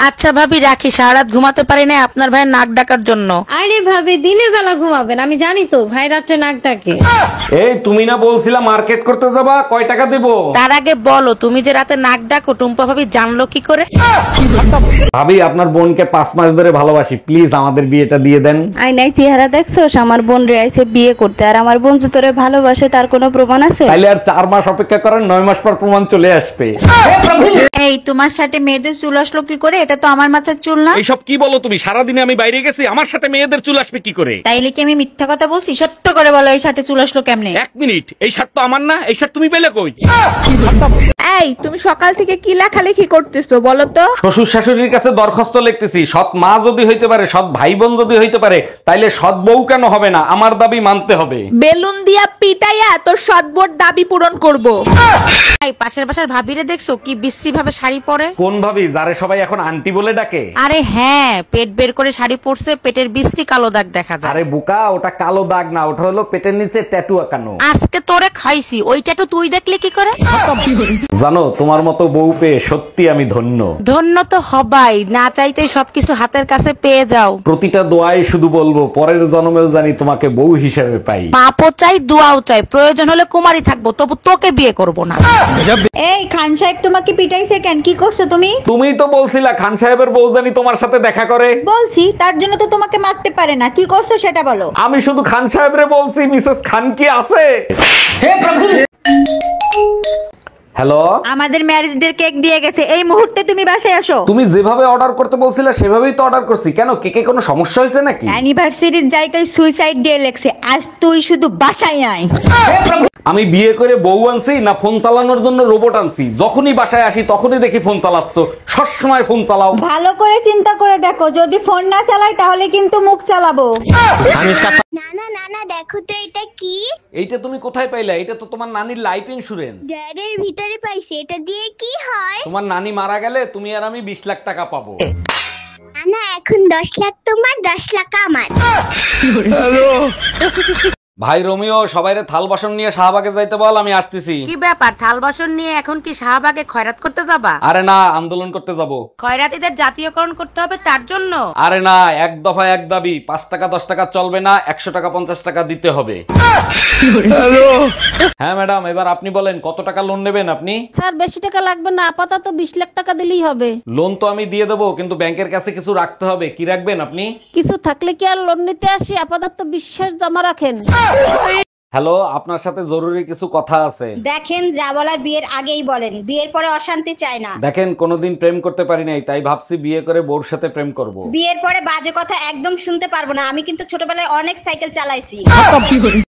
আচ্ছা ভাবি রাখি, সারা রাত ঘুমাতে পারি না আপনার ভাইয়ের নাক ডাকার জন্য। আরে ভাবি দিনের বেলা ঘুমাবেন, আমি জানি তো ভাই রাত্রে নাক ডাকে। এই তুমি না বলছিলা মার্কেট করতে যাবা, কয় টাকা দেবো? তার আগে বলো তুমি যে রাতে নাক ডাকো টুম্পা ভাবি জানলো কি করে? ভাবি আপনার বোনকে 5 মাস ধরে ভালোবাসি, প্লিজ আমাদের বিয়েটা দিয়ে দেন। আয়নায় চেহারা দেখছোস? আমার বোন রে আইছে বিয়ে করতে, আর আমার বোন যে তোরে ভালোবাসে তার কোনো প্রমাণ আছে? তাইলে আর 4 মাস অপেক্ষা করেন, 9 মাস পর প্রমাণ চলে আসবে। এই তোমার সাথে মেয়েদের চুল আসলো কি করে? এটা তো আমার মাথার চুল না। এইসব কি বলো তুমি? সারাদিনে আমি বাইরে গেছি, আমার সাথে মেয়েদের চুল আসবে কি করে? তাইলে কি আমি মিথ্যা কথা বলছি? সত্য করে বলো, এই সাথে চুল আসলো কেমনে? 1 মিনিট, এই শার্ট তো আমার না, এই শার্ট তুমি পেলে কই? এই তুমি সকাল থেকে কি লেখালেখি করতেছো বলো তো? শ্বশুর শাশুড়ির কাছে দরখাস্ত লিখতেছি, সৎ মা যদি হইতে পারে, সৎ ভাই বোন যদি হইতে পারে, তাইলে সৎ বউ কেন হবে না? আমার দাবি মানতে হবে। বেলুন দিয়া পিটাইয়া তোর সদবোর দাবি পূরণ করব। এই পাশের বাসার ভাবিরে দেখছো কি বিশ্রী ভাবে শাড়ি পরে? কোন ভাবি যারে সবাই এখন আন্টি বলে ডাকে? আরে হ্যাঁ, পেট বের করে শাড়ি পরছে, পেটের বিশ্রী কালো দাগ দেখা যায়। আরে বুকা, ওটা কালো দাগ না, ওটা হলো পেটের নিচে ট্যাটু আঁকানো। আজকে তোরে খাইছি, ওইটা তো তুই দেখলে কি করে? জানো তোমার মতো বউ পেয়ে সত্যি আমি ধন্য। ধন্য তো হবাই, না চাইতেই সবকিছু হাতের কাছে পেয়ে যাও। প্রতিটা দোয়ায় শুধু বলবো পরের জন্মেও জানি তোমাকে বউ হিসেবে পাই। পাপও চাই দোয়াও চাই, প্রয়োজন হলে কুমারী থাকবো, তবু তোকে বিয়ে করব না। এই খান সাহেব তোমাকে পিটাইছে কেন? কি করছো তুমি? তুমিই তো বলছিলা খান সাহেবের বউ জানি তোমার সাথে দেখা করে। বলছি, তার জন্য তো তোমাকে মারতে পারে না। কি করছো সেটা বলো। আমি শুধু খান সাহেবরে বলছি, মিসেস খান কি আছে? হ্যালো, আমাদের ম্যারেজ ডে কেক দিয়ে গেছে, এই মুহূর্তে তুমি বাসায় আসো। তুমি যেভাবে অর্ডার করতে বলছিলে সেভাবেই তো অর্ডার করছি। কেন, কেকে কোনো সমস্যা হয়েছে নাকি? অ্যানিভার্সারির জায়গায় সুইসাইড ডে লেখছে, আজ তুই শুধু বাসায় আয়। আমি বিয়ে করে বউ আনছি না ফোন চালানোর জন্য রোবট আনছি? যখনই বাসায় আসি তখনই দেখি ফোন চালাচ্ছ, সবসময় ফোন চালাও। ভালো করে চিন্তা করে দেখো, যদি ফোন না চালাই তাহলে কিন্তু মুখ চালাবো। নানা নানা দেখো তো এটা কি? এইটা তুমি কোথায় পাইলা? এটা তো তোমার নানির লাইফ ইন্সুরেন্স। জারের ভিতরে পাইছি, এটা দিয়ে কি হয়? তোমার নানি মারা গেলে তুমি আর আমি 20 লাখ টাকা পাবো। নানা এখন 10 লাখ তোমার, 10 লাখ আমার। ভাই রোমিও, সবাইরে থাল বাসন নিয়ে শাহবাগে যাইতে বল, আমি আসতেছি। কি ব্যাপার, থাল বাসন নিয়ে এখন কি শাহবাগে খয়রাত করতে যাবা? আরে না, আন্দোলন করতে যাব। খয়রাতিদের জাতীয়করণ করতে হবে তার জন্য? আরে না, এক দফা এক দাবি, 5 টাকা 10 টাকা চলবে না, 100 টাকা 50 টাকা দিতে হবে। হ্যাঁ ম্যাডাম, এবার আপনি বলেন কত টাকা লোন নেবেন আপনি? স্যার বেশি টাকা লাগবে না, আপাতত 20 লাখ টাকা দিলেই হবে। লোন তো আমি দিয়ে দেবো, কিন্তু ব্যাংকের কাছে কিছু রাখতে হবে। কি রাখবেন আপনি? কিছু থাকলে কি আর লোন নিতে আসি? আপাতত বিশ্বাস জমা রাখেন। হ্যালো, আপনার সাথে জরুরি কিছু কথা আছে। দেখেন, যা বলার বিয়ের আগেই বলেন, বিয়ের পরে অশান্তি চাই না। দেখেন, কোনোদিন প্রেম করতে পারি নাই, তাই ভাবছি বিয়ে করে বউর সাথে প্রেম করব। বিয়ের পরে বাজে কথা একদম শুনতে পারবো না। আমি কিন্তু ছোটবেলায় অনেক সাইকেল চালাইছি।